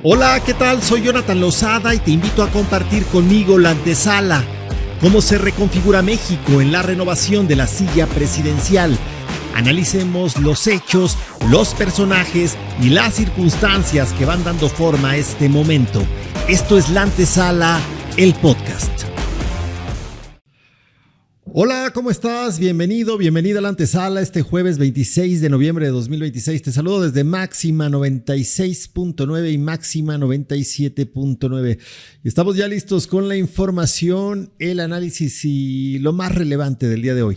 Hola, ¿qué tal? Soy Jonathan Lozada y te invito a compartir conmigo la antesala. ¿Cómo se reconfigura México en la renovación de la silla presidencial? Analicemos los hechos, los personajes y las circunstancias que van dando forma a este momento. Esto es La Antesala, el podcast. Hola, ¿cómo estás? Bienvenida a La Antesala este jueves 26 de noviembre de 2026. Te saludo desde Máxima 96.9 y Máxima 97.9. Estamos ya listos con la información, el análisis y lo más relevante del día de hoy.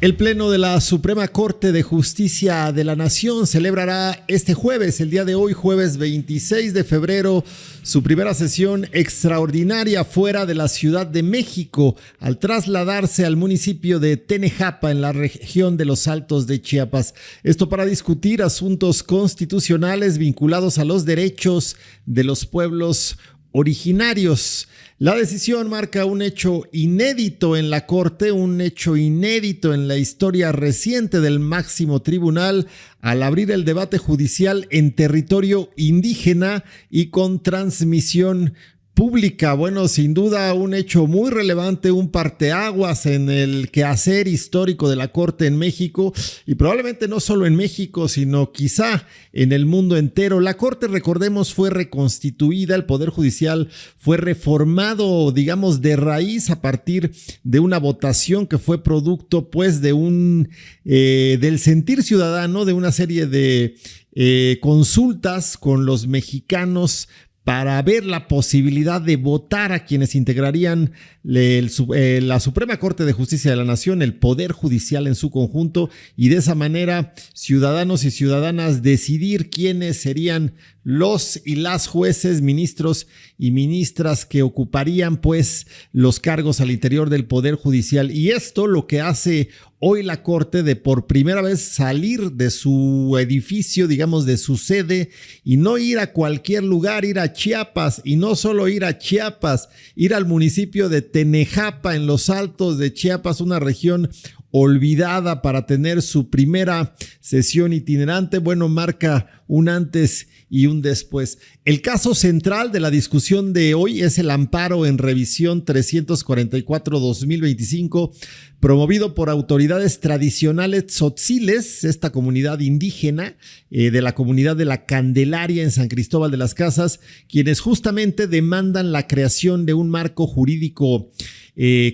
El Pleno de la Suprema Corte de Justicia de la Nación celebrará este jueves, el día de hoy, jueves 26 de febrero, su primera sesión extraordinaria fuera de la Ciudad de México, al trasladarse al municipio de Tenejapa, en la región de los Altos de Chiapas. Esto para discutir asuntos constitucionales vinculados a los derechos de los pueblos originarios. La decisión marca un hecho inédito en la Corte, un hecho inédito en la historia reciente del máximo tribunal, al abrir el debate judicial en territorio indígena y con transmisión pública. Bueno, sin duda un hecho muy relevante, un parteaguas en el quehacer histórico de la Corte en México, y probablemente no solo en México, sino quizá en el mundo entero. La Corte, recordemos, fue reconstituida, el Poder Judicial fue reformado, digamos, de raíz a partir de una votación que fue producto, pues, de del sentir ciudadano, de una serie de consultas con los mexicanos para ver la posibilidad de votar a quienes integrarían la Suprema Corte de Justicia de la Nación, el Poder Judicial en su conjunto, y de esa manera ciudadanos y ciudadanas decidir quiénes serían los y las jueces, ministros y ministras que ocuparían, pues, los cargos al interior del Poder Judicial. Y esto lo que hace hoy la Corte, de por primera vez salir de su edificio, digamos, de su sede, y no ir a cualquier lugar, ir a Chiapas, y no solo ir a Chiapas, ir al municipio de Tenejapa, en los Altos de Chiapas, una región olvidada, para tener su primera sesión itinerante. Bueno, marca un antes y un después. El caso central de la discusión de hoy es el amparo en revisión 344-2025, promovido por autoridades tradicionales tzotziles, esta comunidad indígena de la comunidad de la Candelaria en San Cristóbal de las Casas, quienes justamente demandan la creación de un marco jurídico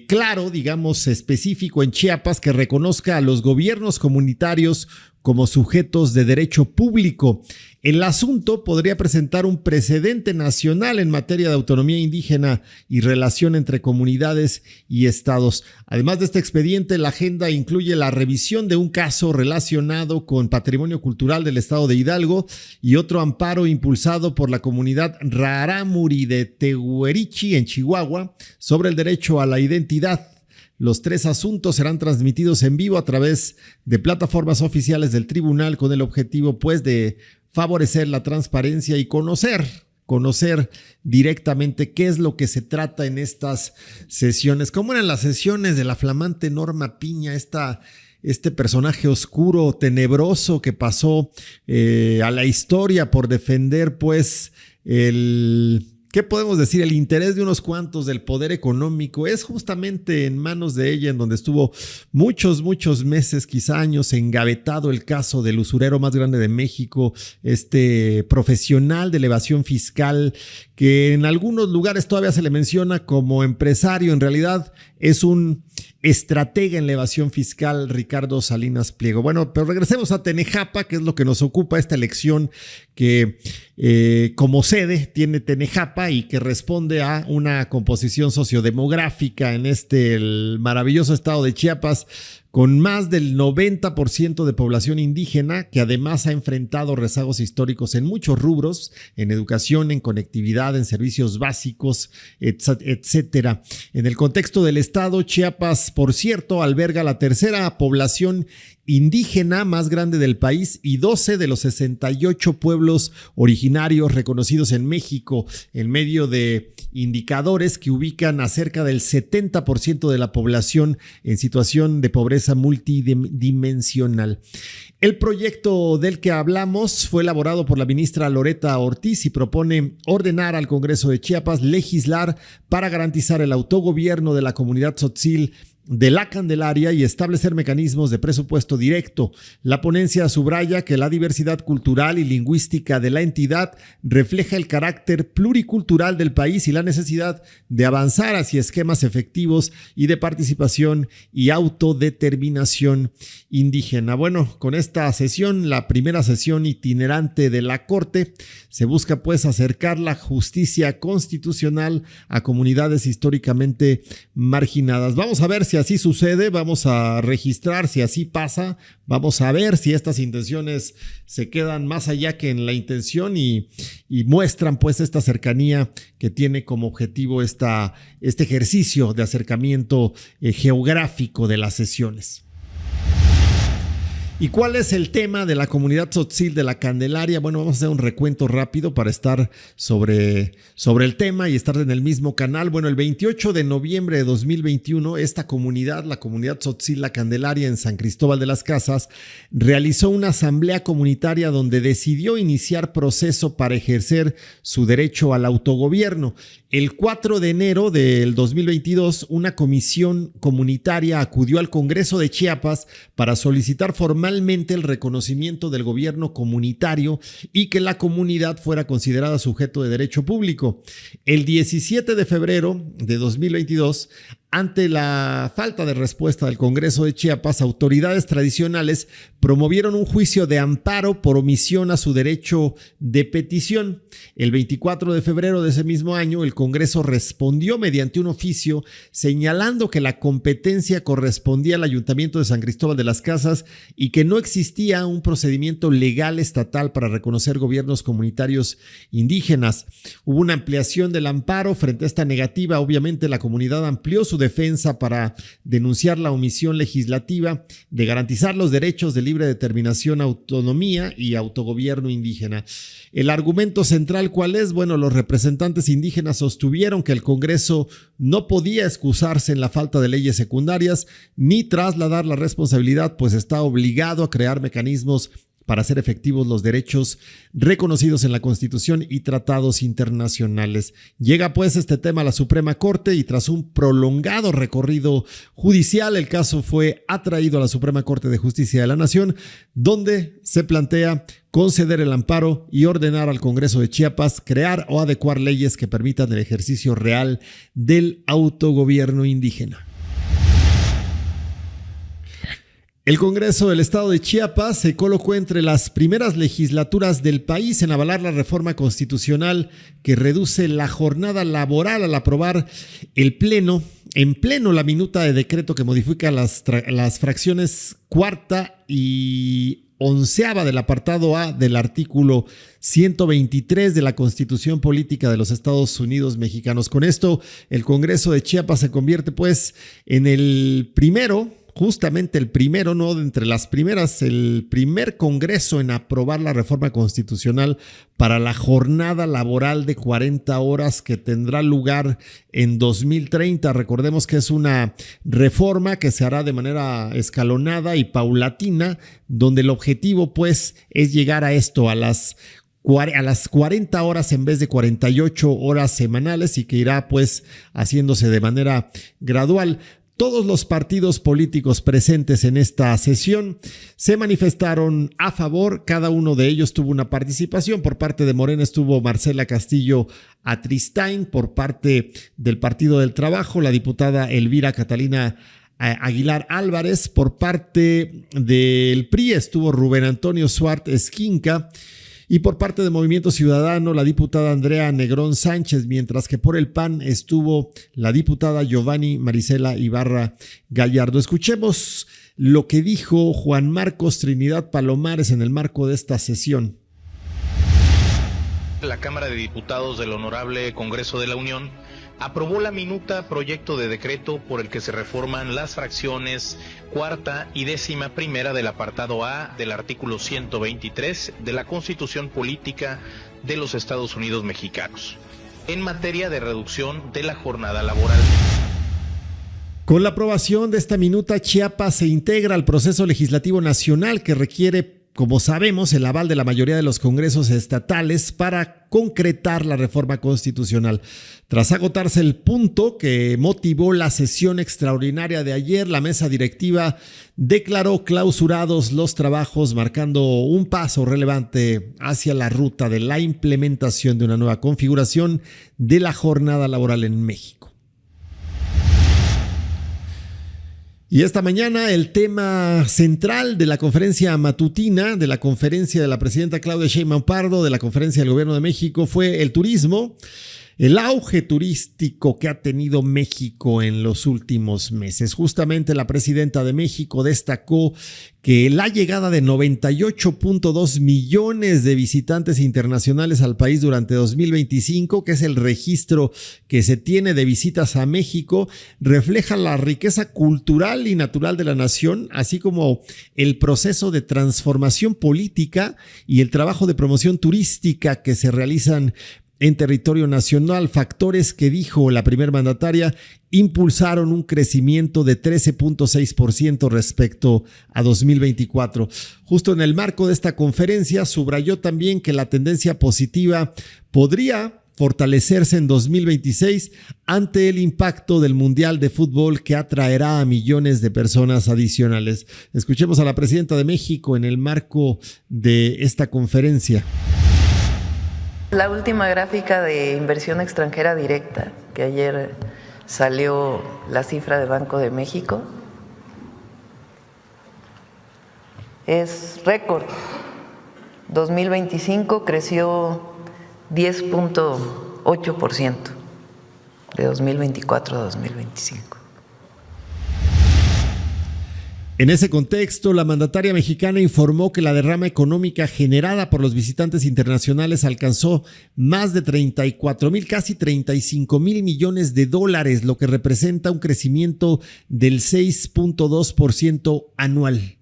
claro, digamos, específico en Chiapas, que reconozca a los gobiernos comunitarios como sujetos de derecho público. El asunto podría presentar un precedente nacional en materia de autonomía indígena y relación entre comunidades y estados. Además de este expediente, la agenda incluye la revisión de un caso relacionado con patrimonio cultural del estado de Hidalgo y otro amparo impulsado por la comunidad Rarámuri de Tehuerichi en Chihuahua sobre el derecho a la identidad. Los tres asuntos serán transmitidos en vivo a través de plataformas oficiales del tribunal, con el objetivo, pues, de favorecer la transparencia y conocer directamente qué es lo que se trata en estas sesiones. ¿Cómo eran las sesiones de la flamante Norma Piña, este personaje oscuro, tenebroso, que pasó a la historia por defender, pues, ¿qué podemos decir? El interés de unos cuantos del poder económico? Es justamente en manos de ella en donde estuvo muchos meses, quizá años, engavetado el caso del usurero más grande de México, este profesional de evasión fiscal, que en algunos lugares todavía se le menciona como empresario. En realidad es un estratega en la evasión fiscal, Ricardo Salinas Pliego. Bueno, pero regresemos a Tenejapa, que es lo que nos ocupa, esta elección que como sede tiene Tenejapa y que responde a una composición sociodemográfica en el maravilloso estado de Chiapas, con más del 90% de población indígena, que además ha enfrentado rezagos históricos en muchos rubros, en educación, en conectividad, en servicios básicos, etcétera. En el contexto del estado, Chiapas, por cierto, alberga la tercera población indígena más grande del país y 12 de los 68 pueblos originarios reconocidos en México, en medio de indicadores que ubican a cerca del 70% de la población en situación de pobreza multidimensional. El proyecto del que hablamos fue elaborado por la ministra Loretta Ortiz y propone ordenar al Congreso de Chiapas legislar para garantizar el autogobierno de la comunidad tzotzil de la Candelaria y establecer mecanismos de presupuesto directo. La ponencia subraya que la diversidad cultural y lingüística de la entidad refleja el carácter pluricultural del país y la necesidad de avanzar hacia esquemas efectivos y de participación y autodeterminación indígena. Bueno, con esta sesión, la primera sesión itinerante de la Corte, se busca pues acercar la justicia constitucional a comunidades históricamente marginadas. Vamos a ver si así sucede, vamos a registrar si así pasa, vamos a ver si estas intenciones se quedan más allá que en la intención y muestran pues esta cercanía que tiene como objetivo este ejercicio de acercamiento geográfico de las sesiones. ¿Y cuál es el tema de la comunidad tzotzil de la Candelaria? Bueno, vamos a hacer un recuento rápido para estar sobre el tema y estar en el mismo canal. Bueno, el 28 de noviembre de 2021, esta comunidad, la comunidad tzotzil La Candelaria en San Cristóbal de las Casas, realizó una asamblea comunitaria donde decidió iniciar proceso para ejercer su derecho al autogobierno. El 4 de enero del 2022, una comisión comunitaria acudió al Congreso de Chiapas para solicitar formalmente el reconocimiento del gobierno comunitario y que la comunidad fuera considerada sujeto de derecho público. El 17 de febrero de 2022, ante la falta de respuesta del Congreso de Chiapas, autoridades tradicionales promovieron un juicio de amparo por omisión a su derecho de petición. El 24 de febrero de ese mismo año, el Congreso respondió mediante un oficio señalando que la competencia correspondía al Ayuntamiento de San Cristóbal de las Casas y que no existía un procedimiento legal estatal para reconocer gobiernos comunitarios indígenas. Hubo una ampliación del amparo. Frente a esta negativa, obviamente la comunidad amplió su defensa para denunciar la omisión legislativa de garantizar los derechos de libre determinación, autonomía y autogobierno indígena. El argumento central, ¿cuál es? Bueno, los representantes indígenas sostuvieron que el Congreso no podía excusarse en la falta de leyes secundarias ni trasladar la responsabilidad, pues está obligado a crear mecanismos para hacer efectivos los derechos reconocidos en la Constitución y tratados internacionales. Llega pues este tema a la Suprema Corte y tras un prolongado recorrido judicial, el caso fue atraído a la Suprema Corte de Justicia de la Nación, donde se plantea conceder el amparo y ordenar al Congreso de Chiapas crear o adecuar leyes que permitan el ejercicio real del autogobierno indígena. El Congreso del Estado de Chiapas se colocó entre las primeras legislaturas del país en avalar la reforma constitucional que reduce la jornada laboral al aprobar en pleno la minuta de decreto que modifica las fracciones cuarta y onceava del apartado A del artículo 123 de la Constitución Política de los Estados Unidos Mexicanos. Con esto, el Congreso de Chiapas se convierte pues en el primero, justamente el primero, no entre las primeras, el primer Congreso en aprobar la reforma constitucional para la jornada laboral de 40 horas que tendrá lugar en 2030. Recordemos que es una reforma que se hará de manera escalonada y paulatina, donde el objetivo pues es llegar a esto, a las 40 horas en vez de 48 horas semanales y que irá pues haciéndose de manera gradual. Todos los partidos políticos presentes en esta sesión se manifestaron a favor, cada uno de ellos tuvo una participación. Por parte de Morena estuvo Marcela Castillo Atristain, por parte del Partido del Trabajo, la diputada Elvira Catalina Aguilar Álvarez, por parte del PRI estuvo Rubén Antonio Suart Esquinca, y por parte de Movimiento Ciudadano, la diputada Andrea Negrón Sánchez, mientras que por el PAN estuvo la diputada Giovanni Marisela Ibarra Gallardo. Escuchemos lo que dijo Juan Marcos Trinidad Palomares en el marco de esta sesión. La Cámara de Diputados del Honorable Congreso de la Unión aprobó la minuta proyecto de decreto por el que se reforman las fracciones cuarta y 11ª del apartado A del artículo 123 de la Constitución Política de los Estados Unidos Mexicanos, en materia de reducción de la jornada laboral. Con la aprobación de esta minuta, Chiapas se integra al proceso legislativo nacional que requiere, como sabemos, el aval de la mayoría de los congresos estatales para concretar la reforma constitucional. Tras agotarse el punto que motivó la sesión extraordinaria de ayer, la mesa directiva declaró clausurados los trabajos, marcando un paso relevante hacia la ruta de la implementación de una nueva configuración de la jornada laboral en México. Y esta mañana el tema central de la conferencia matutina, de la conferencia de la presidenta Claudia Sheinbaum Pardo, de la conferencia del Gobierno de México, fue el turismo, el auge turístico que ha tenido México en los últimos meses. Justamente la presidenta de México destacó que la llegada de 98.2 millones de visitantes internacionales al país durante 2025, que es el registro que se tiene de visitas a México, refleja la riqueza cultural y natural de la nación, así como el proceso de transformación política y el trabajo de promoción turística que se realizan en territorio nacional, factores que, dijo la primer mandataria, impulsaron un crecimiento de 13.6% respecto a 2024. Justo en el marco de esta conferencia, subrayó también que la tendencia positiva podría fortalecerse en 2026 ante el impacto del Mundial de Fútbol que atraerá a millones de personas adicionales. Escuchemos a la presidenta de México en el marco de esta conferencia. La última gráfica de inversión extranjera directa, que ayer salió la cifra de Banco de México, es récord. 2025 creció 10.8% de 2024 a 2025. En ese contexto, la mandataria mexicana informó que la derrama económica generada por los visitantes internacionales alcanzó más de 34,000, casi 35,000 millones de dólares, lo que representa un crecimiento del 6.2% anual.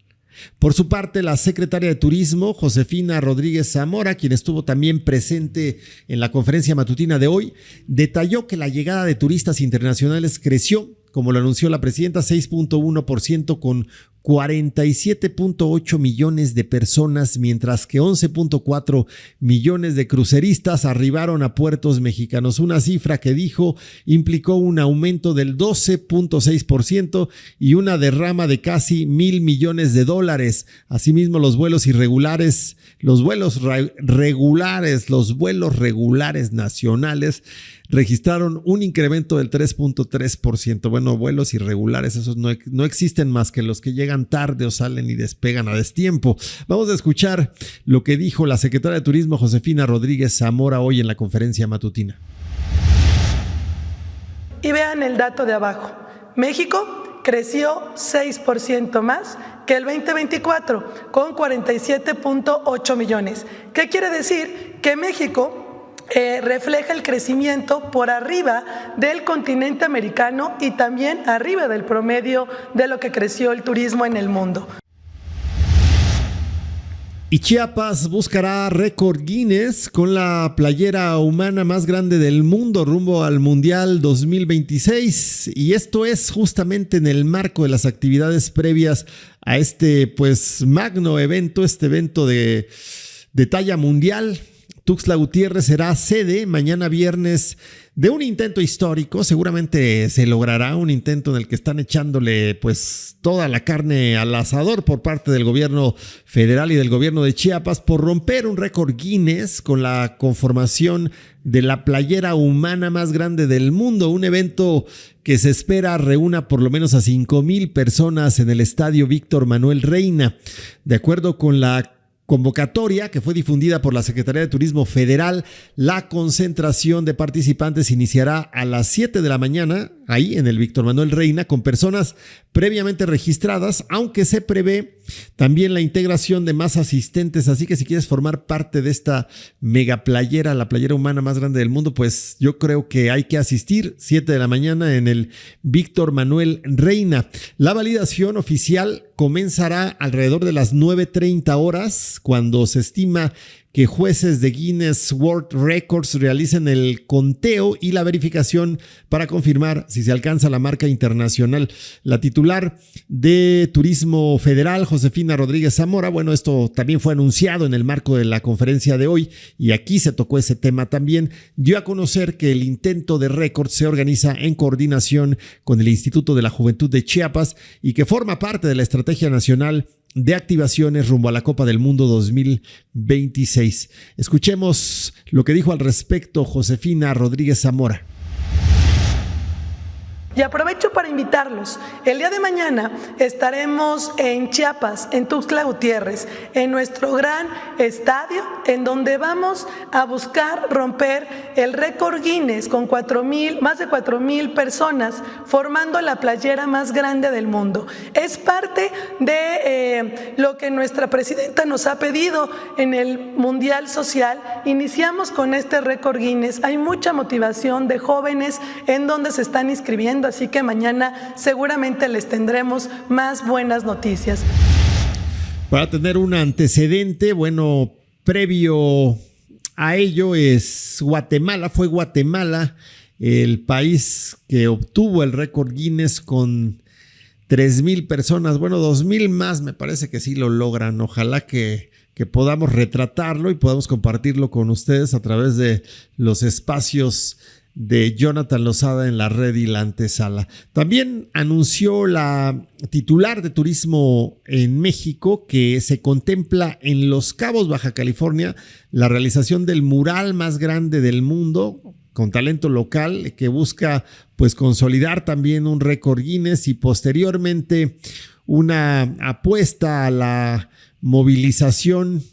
Por su parte, la secretaria de Turismo, Josefina Rodríguez Zamora, quien estuvo también presente en la conferencia matutina de hoy, detalló que la llegada de turistas internacionales creció, como lo anunció la presidenta, 6.1% con 47.8 millones de personas, mientras que 11.4 millones de cruceristas arribaron a puertos mexicanos, una cifra que, dijo, implicó un aumento del 12.6% y una derrama de casi 1,000 millones de dólares. Asimismo, los vuelos regulares nacionales registraron un incremento del 3.3%. Bueno, vuelos irregulares, esos no existen más que los que llegan tarde o salen y despegan a destiempo. Vamos a escuchar lo que dijo la secretaria de Turismo, Josefina Rodríguez Zamora, hoy en la conferencia matutina. Y vean el dato de abajo. México creció 6% más que el 2024, con 47.8 millones. ¿Qué quiere decir? Que México refleja el crecimiento por arriba del continente americano y también arriba del promedio de lo que creció el turismo en el mundo. Y Chiapas buscará récord Guinness con la playera humana más grande del mundo rumbo al Mundial 2026. Y esto es justamente en el marco de las actividades previas a este magno evento, este evento de talla mundial. Tuxtla Gutiérrez será sede mañana viernes de un intento histórico. Seguramente se logrará un intento en el que están echándole toda la carne al asador por parte del gobierno federal y del gobierno de Chiapas por romper un récord Guinness con la conformación de la playera humana más grande del mundo, un evento que se espera reúna por lo menos a 5,000 personas en el estadio Víctor Manuel Reina. De acuerdo con la convocatoria que fue difundida por la Secretaría de Turismo Federal, la concentración de participantes iniciará a las 7 de la mañana, ahí en el Víctor Manuel Reina con personas previamente registradas, aunque se prevé también la integración de más asistentes, así que si quieres formar parte de esta mega playera, la playera humana más grande del mundo, pues yo creo que hay que asistir 7 de la mañana en el Víctor Manuel Reina. La validación oficial comenzará alrededor de las 9:30 horas, cuando se estima que jueces de Guinness World Records realicen el conteo y la verificación para confirmar si se alcanza la marca internacional. La titular de Turismo Federal, Josefina Rodríguez Zamora, bueno, esto también fue anunciado en el marco de la conferencia de hoy y aquí se tocó ese tema también, dio a conocer que el intento de récord se organiza en coordinación con el Instituto de la Juventud de Chiapas y que forma parte de la Estrategia Nacional de activaciones rumbo a la Copa del Mundo 2026. Escuchemos lo que dijo al respecto Josefina Rodríguez Zamora. Y aprovecho para invitarlos. El día de mañana estaremos en Chiapas, en Tuxtla Gutiérrez, en nuestro gran estadio, en donde vamos a buscar romper el récord Guinness con más de 4,000 personas formando la playera más grande del mundo. Es parte de lo que nuestra presidenta nos ha pedido en el Mundial Social. Iniciamos con este récord Guinness. Hay mucha motivación de jóvenes en donde se están inscribiendo, así que mañana seguramente les tendremos más buenas noticias. Para tener un antecedente, bueno, previo a ello es Guatemala. Fue Guatemala el país que obtuvo el récord Guinness con 3,000 personas. Bueno, 2,000 más me parece que sí lo logran. Ojalá que podamos retratarlo y podamos compartirlo con ustedes a través de los espacios de Jonathan Lozada en la red y la antesala. También anunció la titular de Turismo en México que se contempla en Los Cabos, Baja California, la realización del mural más grande del mundo con talento local que busca pues consolidar también un récord Guinness y posteriormente una apuesta a la movilización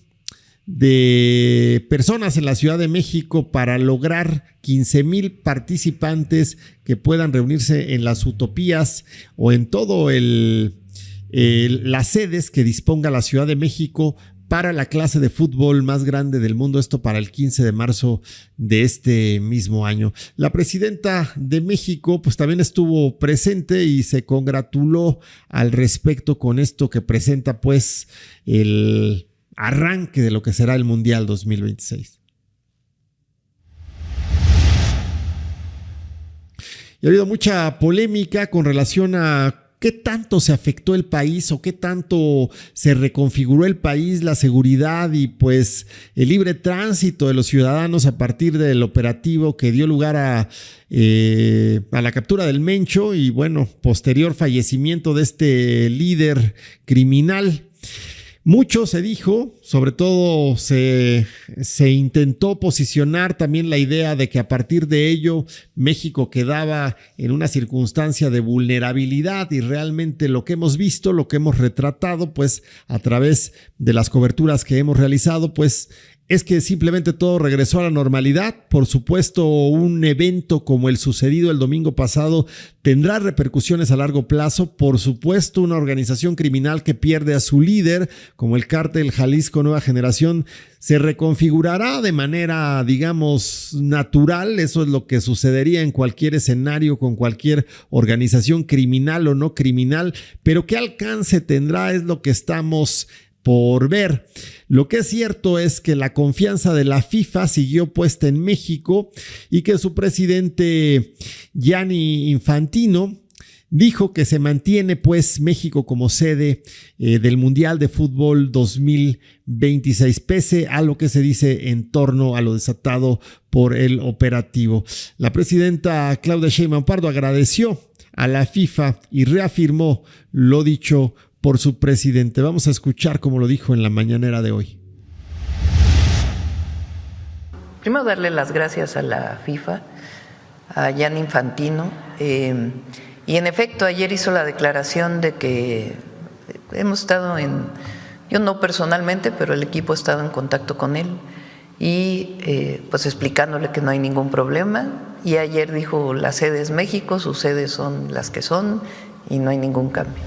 de personas en la Ciudad de México para lograr 15,000 participantes que puedan reunirse en las utopías o en todo las sedes que disponga la Ciudad de México para la clase de fútbol más grande del mundo, esto para el 15 de marzo de este mismo año. La presidenta de México pues también estuvo presente y se congratuló al respecto con esto que presenta pues el arranque de lo que será el Mundial 2026. Y ha habido mucha polémica con relación a qué tanto se afectó el país o qué tanto se reconfiguró el país, la seguridad y pues el libre tránsito de los ciudadanos a partir del operativo que dio lugar a la captura del Mencho y bueno, posterior fallecimiento de este líder criminal. Mucho se dijo, sobre todo se intentó posicionar también la idea de que a partir de ello México quedaba en una circunstancia de vulnerabilidad y realmente lo que hemos visto, lo que hemos retratado pues a través de las coberturas que hemos realizado pues es que simplemente todo regresó a la normalidad. Por supuesto, un evento como el sucedido el domingo pasado tendrá repercusiones a largo plazo. Por supuesto, una organización criminal que pierde a su líder, como el Cártel Jalisco Nueva Generación, se reconfigurará de manera, digamos, natural. Eso es lo que sucedería en cualquier escenario con cualquier organización criminal o no criminal. Pero qué alcance tendrá es lo que estamos por ver. Lo que es cierto es que la confianza de la FIFA siguió puesta en México y que su presidente Gianni Infantino dijo que se mantiene pues México como sede del Mundial de Fútbol 2026, pese a lo que se dice en torno a lo desatado por el operativo. La presidenta Claudia Sheinbaum Pardo agradeció a la FIFA y reafirmó lo dicho por su presidente. Vamos a escuchar cómo lo dijo en la mañanera de hoy. Primero darle las gracias a la FIFA, a Gianni Infantino, y en efecto ayer hizo la declaración de que hemos estado yo no personalmente, pero el equipo ha estado en contacto con él y pues explicándole que no hay ningún problema. Y ayer dijo, la sede es México, sus sedes son las que son y no hay ningún cambio.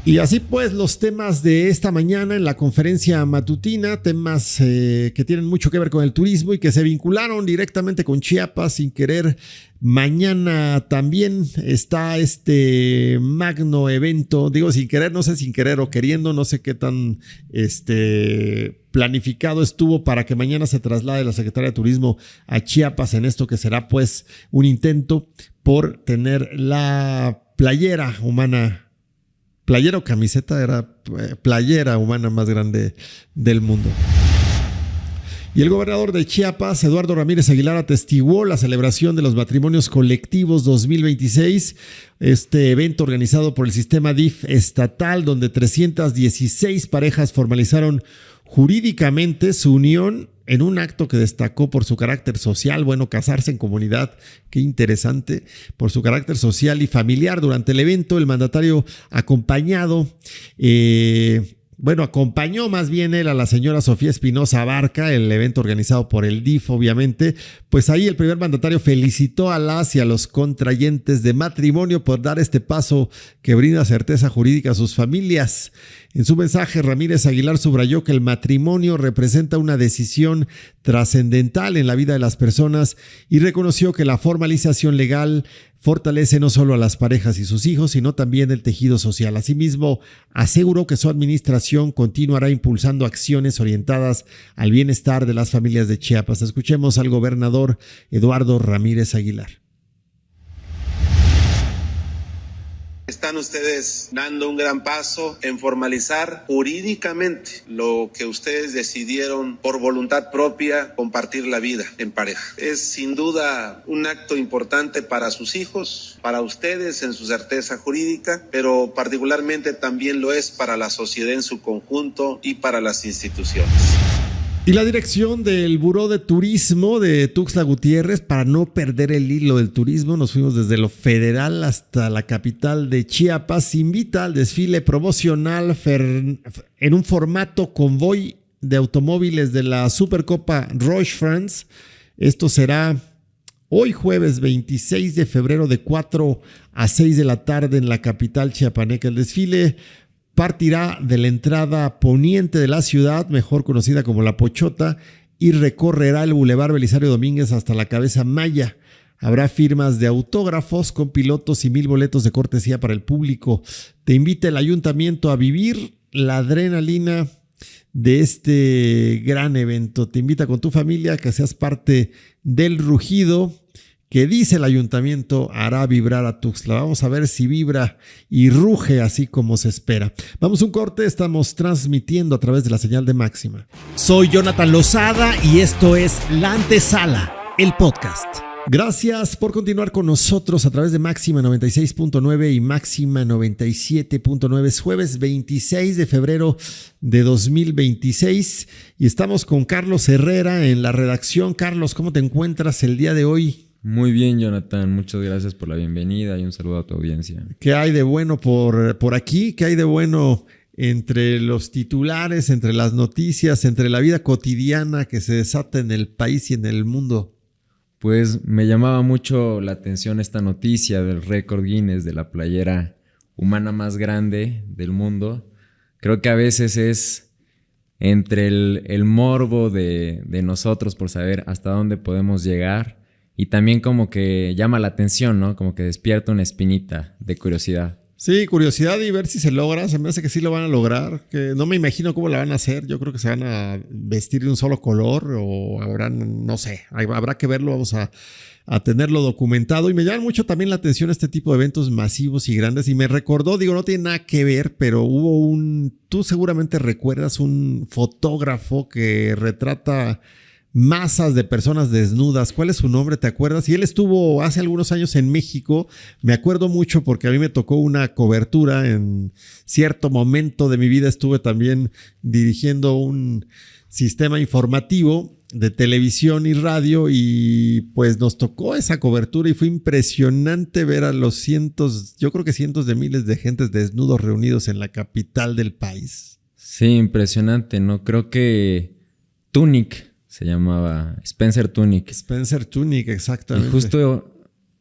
Y así pues los temas de esta mañana en la conferencia matutina, temas que tienen mucho que ver con el turismo y que se vincularon directamente con Chiapas sin querer. Mañana también está este magno evento, digo sin querer, no sé sin querer o queriendo, no sé qué tan planificado estuvo para que mañana se traslade la Secretaría de Turismo a Chiapas en esto que será pues un intento por tener la playera humana. Playera o camiseta, era playera humana más grande del mundo. Y el gobernador de Chiapas, Eduardo Ramírez Aguilar, atestiguó la celebración de los matrimonios colectivos 2026, este evento organizado por el sistema DIF estatal, donde 316 parejas formalizaron jurídicamente su unión en un acto que destacó por su carácter social, bueno, casarse en comunidad, qué interesante, por su carácter social y familiar. Durante el evento, el mandatario acompañó más bien él a la señora Sofía Espinosa Abarca, el evento organizado por el DIF, obviamente. Pues ahí el primer mandatario felicitó a las y a los contrayentes de matrimonio por dar este paso que brinda certeza jurídica a sus familias. En su mensaje, Ramírez Aguilar subrayó que el matrimonio representa una decisión trascendental en la vida de las personas y reconoció que la formalización legal fortalece no solo a las parejas y sus hijos, sino también el tejido social. Asimismo, aseguró que su administración continuará impulsando acciones orientadas al bienestar de las familias de Chiapas. Escuchemos al gobernador Eduardo Ramírez Aguilar. Están ustedes dando un gran paso en formalizar jurídicamente lo que ustedes decidieron por voluntad propia, compartir la vida en pareja. Es sin duda un acto importante para sus hijos, para ustedes en su certeza jurídica, pero particularmente también lo es para la sociedad en su conjunto y para las instituciones. Y la dirección del Buró de Turismo de Tuxtla Gutiérrez, para no perder el hilo del turismo, nos fuimos desde lo federal hasta la capital de Chiapas, invita al desfile promocional en un formato convoy de automóviles de la Supercopa Roche France. Esto será hoy jueves 26 de febrero de 4 a 6 de la tarde en la capital chiapaneca. El desfile partirá de la entrada poniente de la ciudad, mejor conocida como La Pochota, y recorrerá el Boulevard Belisario Domínguez hasta la Cabeza Maya. Habrá firmas de autógrafos con pilotos y 1,000 boletos de cortesía para el público. Te invita el ayuntamiento a vivir la adrenalina de este gran evento. Te invita con tu familia a que seas parte del rugido que dice el ayuntamiento hará vibrar a Tuxtla. Vamos a ver si vibra y ruge así como se espera. Vamos a un corte, estamos transmitiendo a través de la señal de Máxima. Soy Jonathan Lozada y esto es La Antesala, el podcast. Gracias por continuar con nosotros a través de Máxima 96.9 y Máxima 97.9. Es jueves 26 de febrero de 2026 y estamos con Carlos Herrera en la redacción. Carlos, ¿cómo te encuentras el día de hoy? Muy bien, Jonathan. Muchas gracias por la bienvenida y un saludo a tu audiencia. ¿Qué hay de bueno por aquí? ¿Qué hay de bueno entre los titulares, entre las noticias, entre la vida cotidiana que se desata en el país y en el mundo? Pues me llamaba mucho la atención esta noticia del récord Guinness de la playera humana más grande del mundo. Creo que a veces es entre el morbo de nosotros por saber hasta dónde podemos llegar y también como que llama la atención, ¿no? Como que despierta una espinita de curiosidad. Sí, curiosidad y ver si se logra. Se me hace que sí lo van a lograr. Que no me imagino cómo la van a hacer. Yo creo que se van a vestir de un solo color o habrán, no sé, habrá que verlo. Vamos a tenerlo documentado. Y me llama mucho también la atención este tipo de eventos masivos y grandes. Y me recordó, digo, no tiene nada que ver, pero hubo tú seguramente recuerdas un fotógrafo que retrata masas de personas desnudas. ¿Cuál es su nombre? ¿Te acuerdas? Y él estuvo hace algunos años en México. Me acuerdo mucho porque a mí me tocó una cobertura en cierto momento de mi vida. Estuve también dirigiendo un sistema informativo de televisión y radio y pues nos tocó esa cobertura y fue impresionante ver a los yo creo que cientos de miles de gentes desnudos reunidos en la capital del país. Sí, impresionante, ¿no? Creo que Tunick, se llamaba Spencer Tunick. Spencer Tunick, exactamente. Y justo,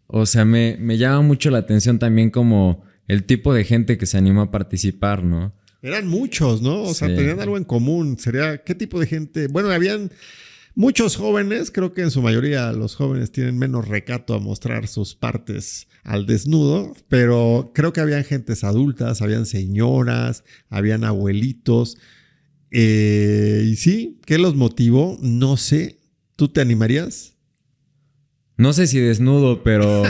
o sea, me llama mucho la atención también como el tipo de gente que se animó a participar, ¿no? Eran muchos, ¿no? O sea, tenían algo en común. ¿Qué tipo de gente? Bueno, habían muchos jóvenes, creo que en su mayoría los jóvenes tienen menos recato a mostrar sus partes al desnudo, pero creo que habían gentes adultas, habían señoras, habían abuelitos. Y sí, ¿qué los motivó? No sé. ¿Tú te animarías? No sé si desnudo, pero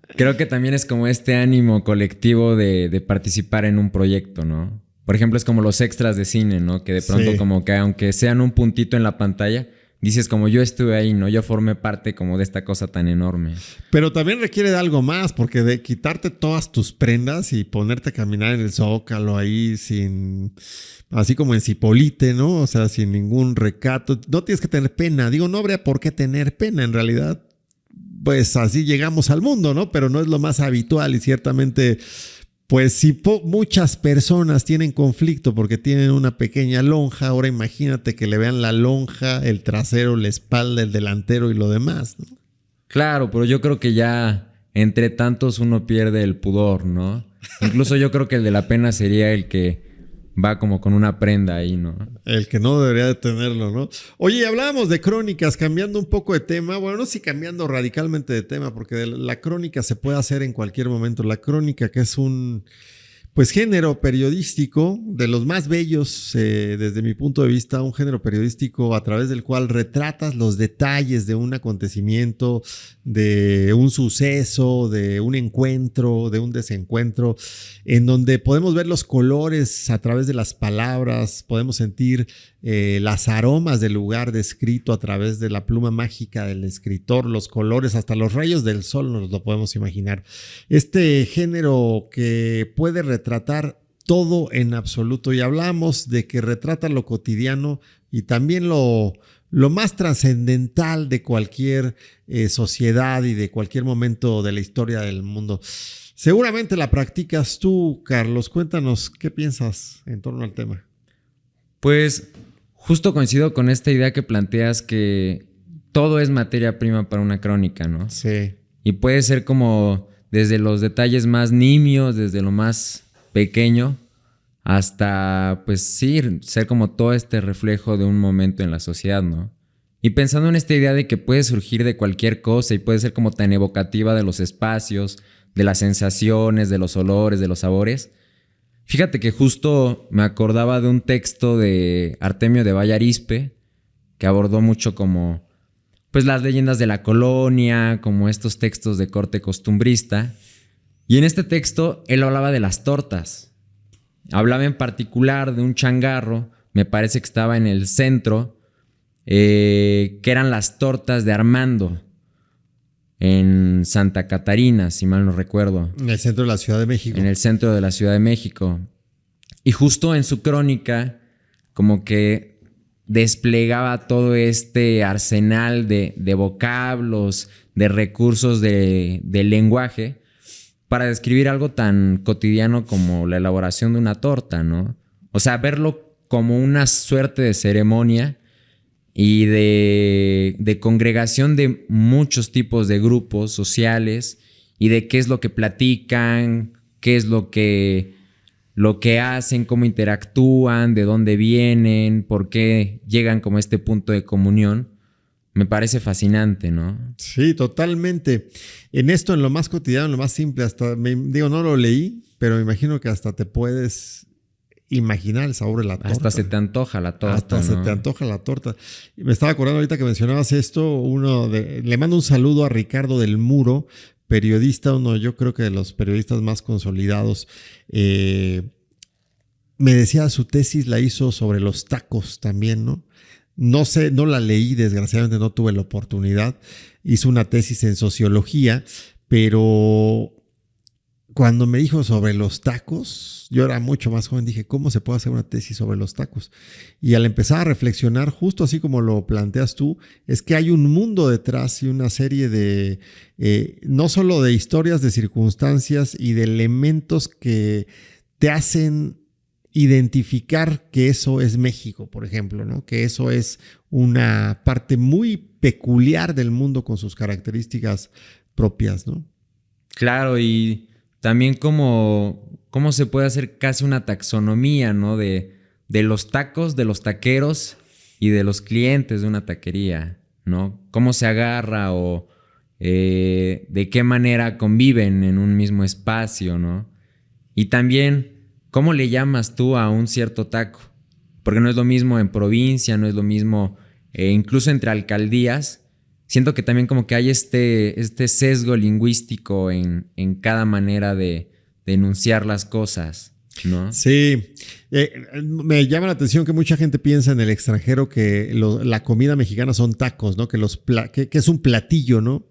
creo que también es como este ánimo colectivo de participar en un proyecto, ¿no? Por ejemplo, es como los extras de cine, ¿no? Que de pronto como que aunque sean un puntito en la pantalla, dices como yo estuve ahí, ¿no? Yo formé parte como de esta cosa tan enorme. Pero también requiere de algo más, porque de quitarte todas tus prendas y ponerte a caminar en el Zócalo ahí así como en Cipolite, ¿no? O sea, sin ningún recato. No tienes que tener pena. Digo, no habría por qué tener pena en realidad. Pues así llegamos al mundo, ¿no? Pero no es lo más habitual y ciertamente... Pues si muchas personas tienen conflicto porque tienen una pequeña lonja, ahora imagínate que le vean la lonja, el trasero, la espalda, el delantero y lo demás, ¿no? Claro, pero yo creo que ya entre tantos uno pierde el pudor, ¿no? Incluso yo creo que el de la pena sería el que va como con una prenda ahí, ¿no? El que no debería de tenerlo, ¿no? Oye, hablábamos de crónicas, cambiando un poco de tema. Bueno, no sé si cambiando radicalmente de tema, porque la crónica se puede hacer en cualquier momento. La crónica, que es un género periodístico de los más bellos, desde mi punto de vista, un género periodístico a través del cual retratas los detalles de un acontecimiento, de un suceso, de un encuentro, de un desencuentro, en donde podemos ver los colores a través de las palabras, podemos sentir las aromas del lugar descrito a través de la pluma mágica del escritor, los colores, hasta los rayos del sol nos lo podemos imaginar. Este género que puede retratar todo en absoluto, y hablamos de que retrata lo cotidiano y también lo más trascendental de cualquier sociedad y de cualquier momento de la historia del mundo. Seguramente la practicas tú, Carlos. Cuéntanos qué piensas en torno al tema. Pues justo coincido con esta idea que planteas, que todo es materia prima para una crónica, ¿no? Sí. Y puede ser como desde los detalles más nimios, desde lo más pequeño, hasta, pues sí, ser como todo este reflejo de un momento en la sociedad, ¿no? Y pensando en esta idea de que puede surgir de cualquier cosa y puede ser como tan evocativa de los espacios, de las sensaciones, de los olores, de los sabores. Fíjate que justo me acordaba de un texto de Artemio de Valle Arizpe que abordó mucho como pues las leyendas de la colonia, como estos textos de corte costumbrista. Y en este texto él hablaba de las tortas. Hablaba en particular de un changarro, me parece que estaba en el centro, que eran las tortas de Armando, en Santa Catarina, si mal no recuerdo. En el centro de la Ciudad de México. En el centro de la Ciudad de México. Y justo en su crónica, como que desplegaba todo este arsenal de vocablos, de recursos del lenguaje, para describir algo tan cotidiano como la elaboración de una torta, ¿no? O sea, verlo como una suerte de ceremonia y de congregación de muchos tipos de grupos sociales y de qué es lo que platican, qué es lo que hacen, cómo interactúan, de dónde vienen, por qué llegan como a este punto de comunión. Me parece fascinante, ¿no? Sí, totalmente. En esto, en lo más cotidiano, en lo más simple, hasta, no lo leí, pero me imagino que hasta te puedes imaginar el sabor de la torta. Hasta se te antoja la torta, ¿no? Se te antoja la torta. Y me estaba acordando ahorita que mencionabas esto, le mando un saludo a Ricardo del Muro, periodista, yo creo que de los periodistas más consolidados. Me decía, su tesis la hizo sobre los tacos también, ¿no? No sé, no la leí, desgraciadamente no tuve la oportunidad. Hizo una tesis en sociología, pero cuando me dijo sobre los tacos, yo era mucho más joven, dije, ¿cómo se puede hacer una tesis sobre los tacos? Y al empezar a reflexionar, justo así como lo planteas tú, es que hay un mundo detrás y una serie de, no solo de historias, de circunstancias y de elementos que te hacen identificar que eso es México, por ejemplo, ¿no? Que eso es una parte muy peculiar del mundo con sus características propias, ¿no? Claro, y también cómo se puede hacer casi una taxonomía, ¿no? De los tacos, de los taqueros y de los clientes de una taquería, ¿no? Cómo se agarra o de qué manera conviven en un mismo espacio, ¿no? Y también, ¿cómo le llamas tú a un cierto taco? Porque no es lo mismo en provincia, no es lo mismo incluso entre alcaldías. Siento que también como que hay este sesgo lingüístico en cada manera de enunciar las cosas, ¿no? Sí, me llama la atención que mucha gente piensa en el extranjero que la comida mexicana son tacos, ¿no? Que es un platillo, ¿no?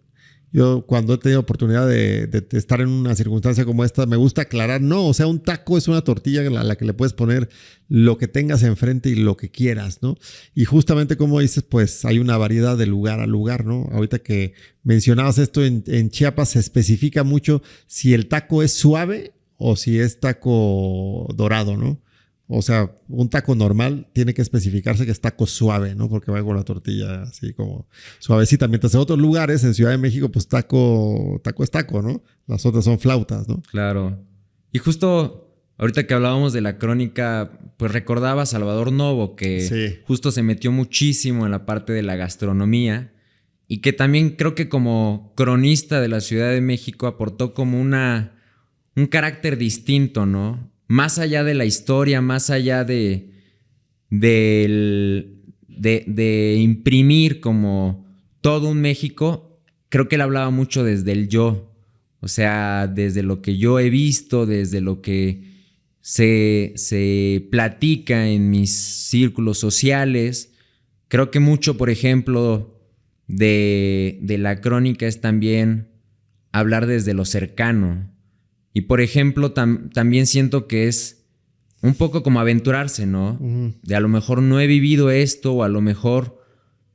Yo cuando he tenido oportunidad de estar en una circunstancia como esta, me gusta aclarar, no, o sea, un taco es una tortilla a la que le puedes poner lo que tengas enfrente y lo que quieras, ¿no? Y justamente como dices, pues hay una variedad de lugar a lugar, ¿no? Ahorita que mencionabas esto, en Chiapas se especifica mucho si el taco es suave o si es taco dorado, ¿no? O sea, un taco normal tiene que especificarse que es taco suave, ¿no? Porque va con la tortilla así como suavecita. Mientras en otros lugares, en Ciudad de México, pues taco es taco, ¿no? Las otras son flautas, ¿no? Claro. Y justo ahorita que hablábamos de la crónica, pues recordaba a Salvador Novo, que justo se metió muchísimo en la parte de la gastronomía y que también creo que como cronista de la Ciudad de México aportó como un carácter distinto, ¿no? Más allá de la historia, más allá de imprimir como todo un México, creo que él hablaba mucho desde el yo. O sea, desde lo que yo he visto, desde lo que se platica en mis círculos sociales. Creo que mucho, por ejemplo, de la crónica es también hablar desde lo cercano. Y por ejemplo, también siento que es un poco como aventurarse, ¿no? Uh-huh. De a lo mejor no he vivido esto o a lo mejor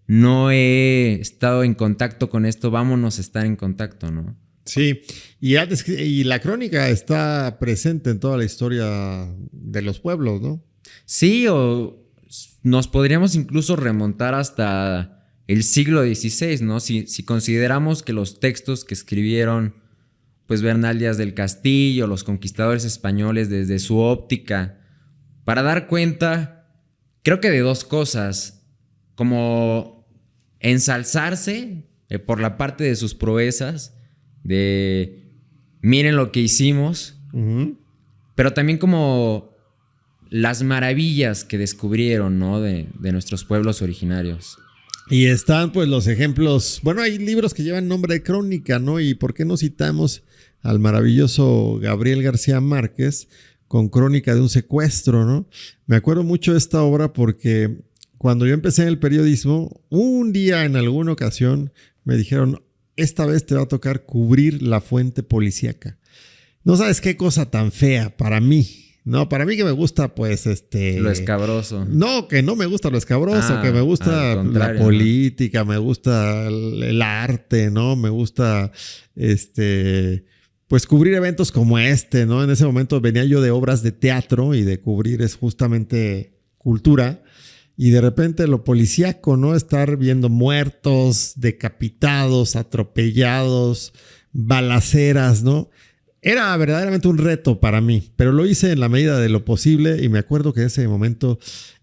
no he estado en contacto con esto, vámonos a estar en contacto, ¿no? Sí, y la crónica está presente en toda la historia de los pueblos, ¿no? Sí, o nos podríamos incluso remontar hasta el siglo XVI, ¿no? Si consideramos que los textos que escribieron pues Bernal Díaz del Castillo, los conquistadores españoles desde su óptica, para dar cuenta, creo que de dos cosas, como ensalzarse por la parte de sus proezas, de miren lo que hicimos, uh-huh. Pero también como las maravillas que descubrieron, ¿no? de nuestros pueblos originarios. Y están pues los ejemplos, bueno, hay libros que llevan nombre de crónica, ¿no? Y ¿por qué no citamos al maravilloso Gabriel García Márquez con Crónica de un secuestro, ¿no? Me acuerdo mucho de esta obra porque cuando yo empecé en el periodismo, un día en alguna ocasión me dijeron, esta vez te va a tocar cubrir la fuente policíaca. No sabes qué cosa tan fea para mí. No, para mí que me gusta, pues, lo escabroso. No, que no me gusta lo escabroso, que me gusta la política, ¿no? Me gusta el arte, ¿no? Me gusta, pues, cubrir eventos como este, ¿no? En ese momento venía yo de obras de teatro y de cubrir es justamente cultura. Y de repente lo policíaco, ¿no? Estar viendo muertos, decapitados, atropellados, balaceras, ¿no? Era verdaderamente un reto para mí, pero lo hice en la medida de lo posible y me acuerdo que en ese momento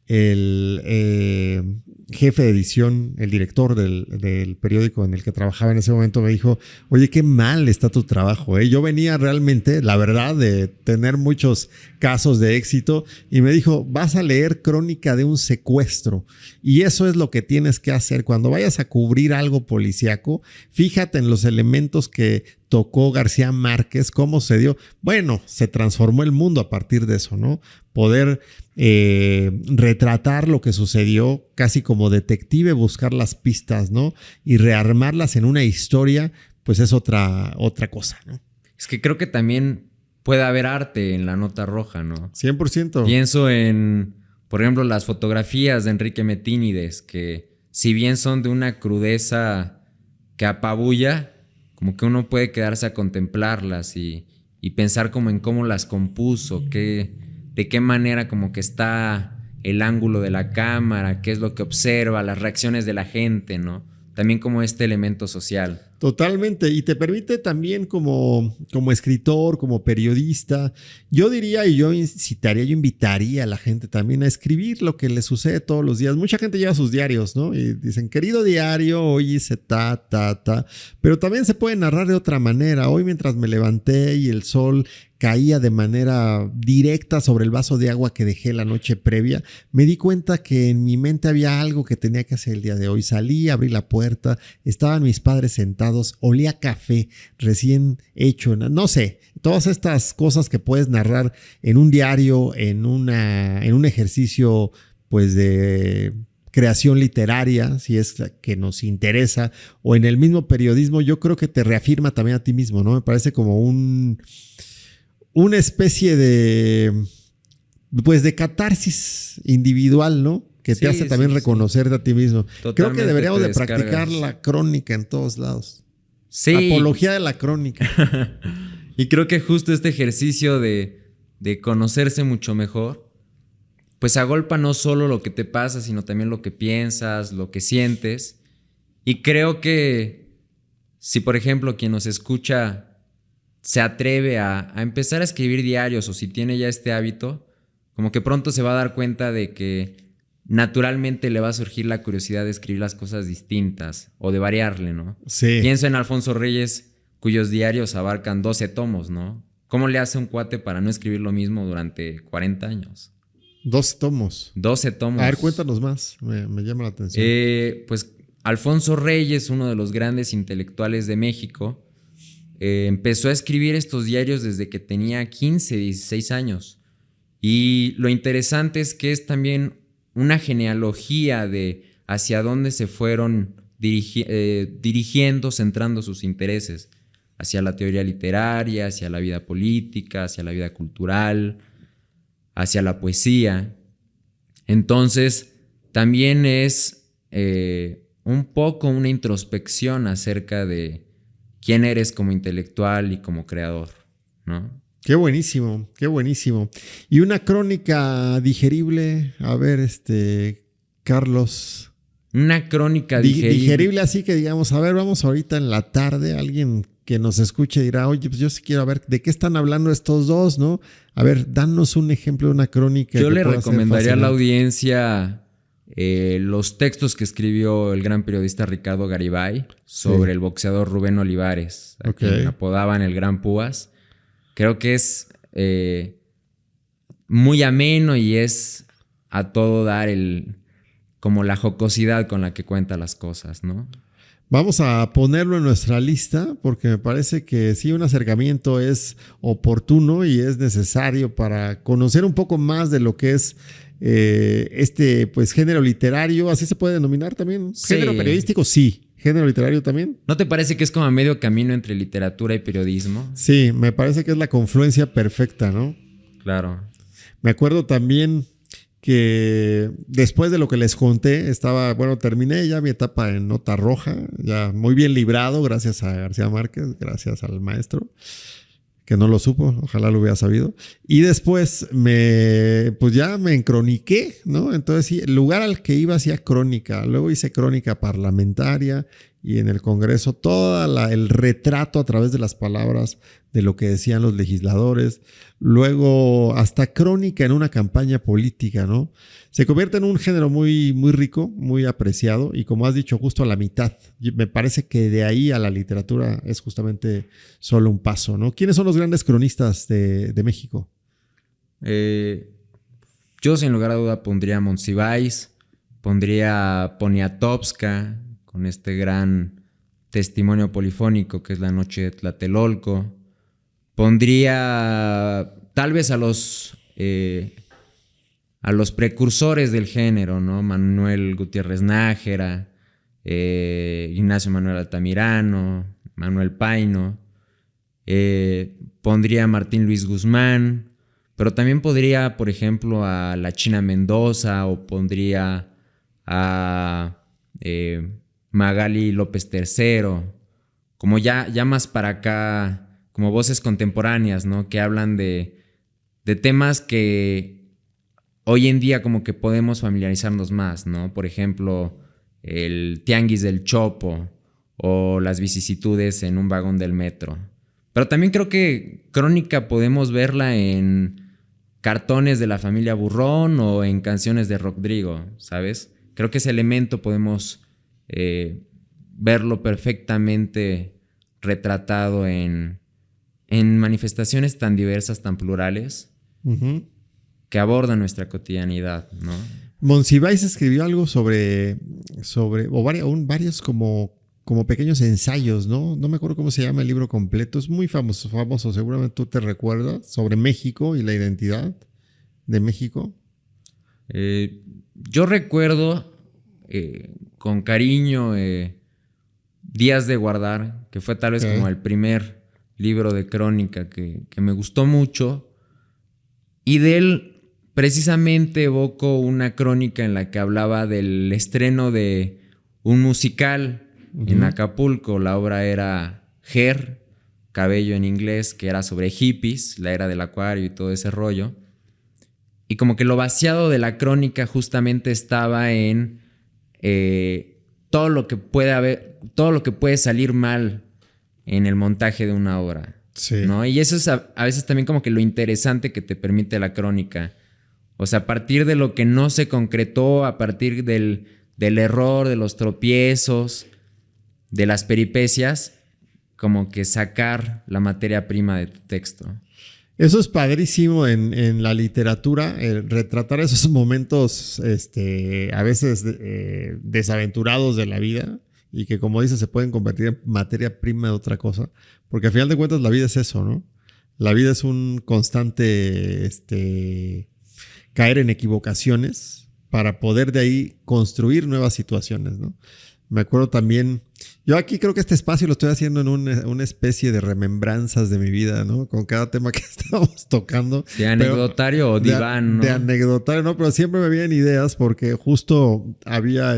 el jefe de edición, el director del periódico en el que trabajaba en ese momento me dijo, oye, qué mal está tu trabajo, ¿eh? Yo venía realmente, la verdad, de tener muchos casos de éxito y me dijo, vas a leer Crónica de un secuestro y eso es lo que tienes que hacer. Cuando vayas a cubrir algo policíaco, fíjate en los elementos que tocó García Márquez, cómo se dio. Bueno, se transformó el mundo a partir de eso, ¿no? Poder retratar lo que sucedió casi como detective, buscar las pistas, ¿no? Y rearmarlas en una historia, pues es otra cosa, ¿no? Es que creo que también puede haber arte en la nota roja, ¿no? 100%. Pienso en, por ejemplo, las fotografías de Enrique Metínides, que si bien son de una crudeza que apabulla, como que uno puede quedarse a contemplarlas y pensar como en cómo las compuso, qué de qué manera como que está el ángulo de la cámara, qué es lo que observa, las reacciones de la gente, ¿no? También como este elemento social. Totalmente, y te permite también como escritor, como periodista, yo diría y yo invitaría a la gente también a escribir lo que le sucede todos los días. Mucha gente lleva sus diarios, ¿no? Y dicen, querido diario, hoy hice ta, pero también se puede narrar de otra manera. Hoy mientras me levanté y el sol caía de manera directa sobre el vaso de agua que dejé la noche previa, me di cuenta que en mi mente había algo que tenía que hacer el día de hoy. Salí, abrí la puerta, estaban mis padres sentados, olía café recién hecho, no sé, todas estas cosas que puedes narrar en un diario, en un ejercicio pues de creación literaria, si es que nos interesa, o en el mismo periodismo, yo creo que te reafirma también a ti mismo, ¿no? Me parece como una especie de catarsis individual, ¿no? Que te hace también reconocerte a ti mismo. Totalmente. Creo que deberíamos de practicar la crónica en todos lados. Sí. Apología de la crónica. Y creo que justo este ejercicio de conocerse mucho mejor, pues agolpa no solo lo que te pasa, sino también lo que piensas, lo que sientes. Y creo que si, por ejemplo, quien nos escucha se atreve a empezar a escribir diarios, o si tiene ya este hábito, como que pronto se va a dar cuenta de que naturalmente le va a surgir la curiosidad de escribir las cosas distintas o de variarle, ¿no? Sí. Pienso en Alfonso Reyes, cuyos diarios abarcan 12 tomos, ¿no? ¿Cómo le hace un cuate para no escribir lo mismo durante 40 años? 12 tomos. 12 tomos. A ver, cuéntanos más, me llama la atención. Pues Alfonso Reyes, uno de los grandes intelectuales de México, empezó a escribir estos diarios desde que tenía 15, 16 años. Y lo interesante es que es también una genealogía de hacia dónde se fueron dirigiendo, centrando sus intereses, hacia la teoría literaria, hacia la vida política, hacia la vida cultural, hacia la poesía. Entonces, también es un poco una introspección acerca de quién eres como intelectual y como creador, ¿no? Qué buenísimo, qué buenísimo. Y una crónica digerible, a ver, Carlos. Una crónica digerible. Digerible así que digamos, a ver, vamos ahorita en la tarde, alguien que nos escuche dirá, oye, pues yo sí quiero ver de qué están hablando estos dos, ¿no? A ver, danos un ejemplo de una crónica. Yo le recomendaría a la audiencia los textos que escribió el gran periodista Ricardo Garibay sobre el boxeador Rubén Olivares, a quien apodaban el Gran Púas. Creo que es muy ameno y es a todo dar como la jocosidad con la que cuenta las cosas, ¿no? Vamos a ponerlo en nuestra lista porque me parece que sí, un acercamiento es oportuno y es necesario para conocer un poco más de lo que es pues género literario, así se puede denominar también. Sí. Género periodístico, sí. Género literario también. ¿No te parece que es como a medio camino entre literatura y periodismo? Sí, me parece que es la confluencia perfecta, ¿no? Claro. Me acuerdo también que después de lo que les conté, terminé ya mi etapa en Nota Roja, ya muy bien librado, gracias a García Márquez, gracias al maestro, que no lo supo, ojalá lo hubiera sabido. Y después ya me encroniqué, ¿no? Entonces sí, el lugar al que iba hacía crónica, luego hice crónica parlamentaria y en el Congreso todo el retrato a través de las palabras de lo que decían los legisladores, luego hasta crónica en una campaña política, ¿no? Se convierte en un género muy, muy rico, muy apreciado y como has dicho, justo a la mitad. Me parece que de ahí a la literatura es justamente solo un paso, ¿no? ¿Quiénes son los grandes cronistas de México? Yo sin lugar a duda pondría a Monsiváis, pondría a Poniatowska con este gran testimonio polifónico que es La Noche de Tlatelolco. Pondría tal vez a los precursores del género, ¿no? Manuel Gutiérrez Nájera, Ignacio Manuel Altamirano, Manuel Paino. Pondría a Martín Luis Guzmán, pero también podría, por ejemplo, a la China Mendoza o pondría a Magali López III, como ya más para acá, como voces contemporáneas, ¿no? Que hablan de de temas que hoy en día como que podemos familiarizarnos más, ¿no? Por ejemplo, el tianguis del Chopo o las vicisitudes en un vagón del metro. Pero también creo que Crónica podemos verla en cartones de la familia Burrón o en canciones de Rodrigo, ¿sabes? Creo que ese elemento podemos verlo perfectamente retratado en manifestaciones tan diversas, tan plurales, que abordan nuestra cotidianidad, ¿no? Monsiváis escribió algo sobre varios como pequeños ensayos, ¿no? No me acuerdo cómo se llama el libro completo. Es muy famoso, seguramente tú te recuerdas, sobre México y la identidad de México. Yo recuerdo con cariño Días de Guardar, que fue tal vez como el primer libro de crónica que me gustó mucho. Y de él precisamente evoco una crónica en la que hablaba del estreno de un musical en Acapulco. La obra era Hair, cabello en inglés, que era sobre hippies, la era del acuario y todo ese rollo. Y como que lo vaciado de la crónica justamente estaba en todo lo que puede salir mal en el montaje de una obra. Sí. ¿No? Y eso es a veces también como que lo interesante que te permite la crónica. O sea, a partir de lo que no se concretó, a partir del error, de los tropiezos, de las peripecias, como que sacar la materia prima de tu texto. Eso es padrísimo en la literatura, retratar esos momentos a veces desaventurados de la vida y que, como dices, se pueden convertir en materia prima de otra cosa. Porque al final de cuentas la vida es eso, ¿no? La vida es un constante caer en equivocaciones para poder de ahí construir nuevas situaciones, ¿no? Me acuerdo también, yo aquí creo que este espacio lo estoy haciendo en una especie de remembranzas de mi vida, ¿no? Con cada tema que estamos tocando. De anecdotario o diván, ¿no? De anecdotario, ¿no? Pero siempre me vienen ideas porque justo había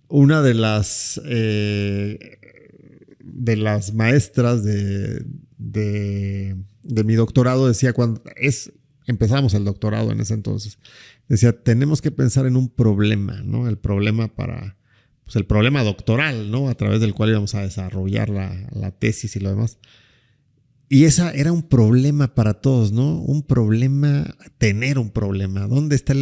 una de las maestras de mi doctorado decía, empezamos el doctorado en ese entonces, decía, tenemos que pensar en un problema, ¿no? El problema el problema doctoral, ¿no? A través del cual íbamos a desarrollar la tesis y lo demás. Y esa era un problema para todos, ¿no? Un problema, tener un problema. ¿Dónde está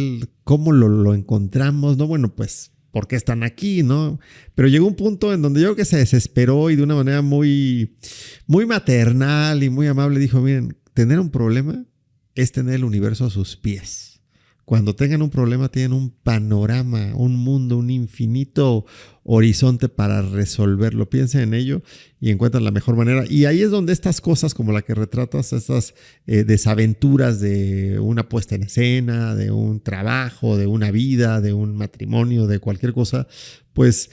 cómo lo encontramos? No, bueno, pues, ¿por qué están aquí, no? Pero llegó un punto en donde yo creo que se desesperó y de una manera muy, muy maternal y muy amable dijo, miren, tener un problema es tener el universo a sus pies. Cuando tengan un problema tienen un panorama, un mundo, un infinito horizonte para resolverlo. Piensen en ello y encuentran la mejor manera. Y ahí es donde estas cosas como la que retratas, estas desaventuras de una puesta en escena, de un trabajo, de una vida, de un matrimonio, de cualquier cosa, pues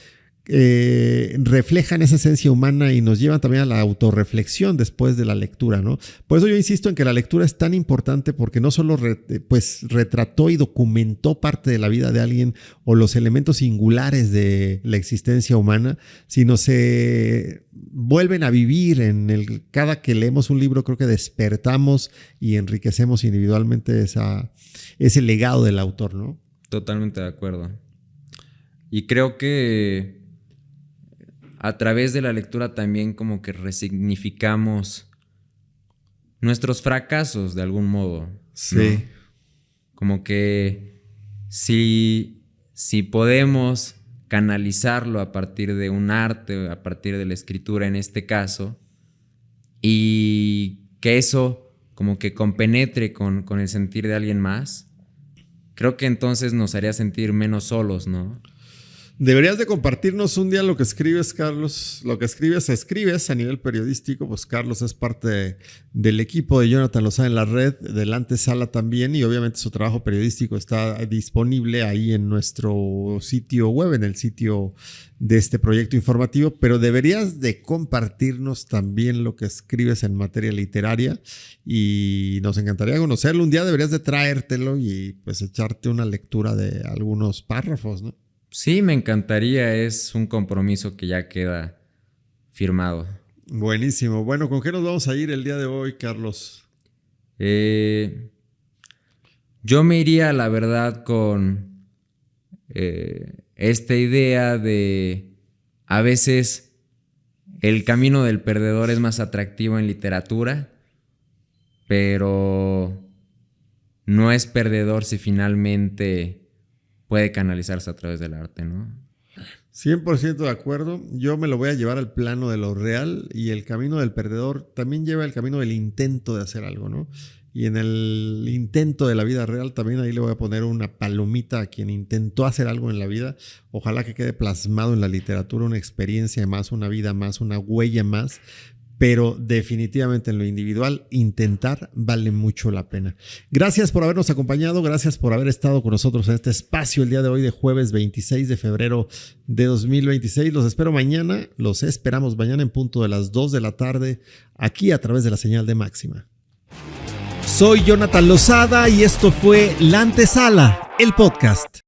reflejan esa esencia humana y nos llevan también a la autorreflexión después de la lectura, ¿no? Por eso yo insisto en que la lectura es tan importante porque no solo retrató y documentó parte de la vida de alguien o los elementos singulares de la existencia humana, sino se vuelven a vivir cada que leemos un libro. Creo que despertamos y enriquecemos individualmente ese legado del autor, ¿no? Totalmente de acuerdo. Y creo que a través de la lectura también como que resignificamos nuestros fracasos de algún modo. Sí. ¿No? Como que si podemos canalizarlo a partir de un arte, a partir de la escritura en este caso, y que eso como que compenetre con el sentir de alguien más, creo que entonces nos haría sentir menos solos, ¿no? Deberías de compartirnos un día lo que escribes, Carlos. Lo que escribes a nivel periodístico. Pues Carlos es parte del equipo de Jonathan Lozada en la red, de la antesala también, y obviamente su trabajo periodístico está disponible ahí en nuestro sitio web, en el sitio de este proyecto informativo, pero deberías de compartirnos también lo que escribes en materia literaria y nos encantaría conocerlo. Un día deberías de traértelo y pues echarte una lectura de algunos párrafos, ¿no? Sí, me encantaría. Es un compromiso que ya queda firmado. Buenísimo. Bueno, ¿con qué nos vamos a ir el día de hoy, Carlos? Yo me iría, la verdad, con esta idea de a veces el camino del perdedor es más atractivo en literatura, pero no es perdedor si finalmente puede canalizarse a través del arte, ¿no? 100% de acuerdo. Yo me lo voy a llevar al plano de lo real, y el camino del perdedor también lleva el camino del intento de hacer algo, ¿no? Y en el intento de la vida real también ahí le voy a poner una palomita a quien intentó hacer algo en la vida. Ojalá que quede plasmado en la literatura una experiencia más, una vida más, una huella más. Pero definitivamente en lo individual, intentar vale mucho la pena. Gracias por habernos acompañado, gracias por haber estado con nosotros en este espacio el día de hoy de jueves 26 de febrero de 2026. Los esperamos mañana en punto de las 2 de la tarde, aquí a través de la señal de Máxima. Soy Jonathan Lozada y esto fue La Antesala, el podcast.